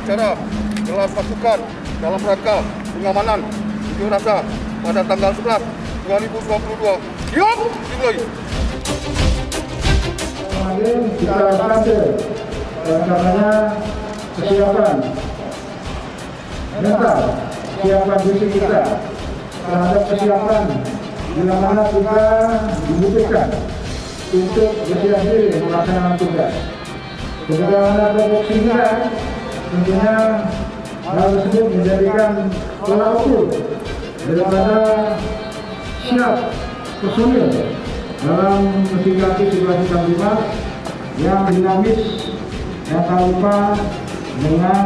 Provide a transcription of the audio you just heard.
upacara gelar pasukan dalam rangka pengamanan unjuk rasa pada tanggal 11 2022. Siap, dimulai. Kita berhasil dan karenanya kesiapan mental, kesiapan fisik kita terhadap kesiapan bila mana kita dibutuhkan untuk bersiap diri melaksanakan tugas. Sebagaimana tupoksi kita, tentunya hal tersebut menjadikan tolak ukur daripada siap personil dalam mensikapi situasi kamtipmas yang dinamis, yang tak lupa dengan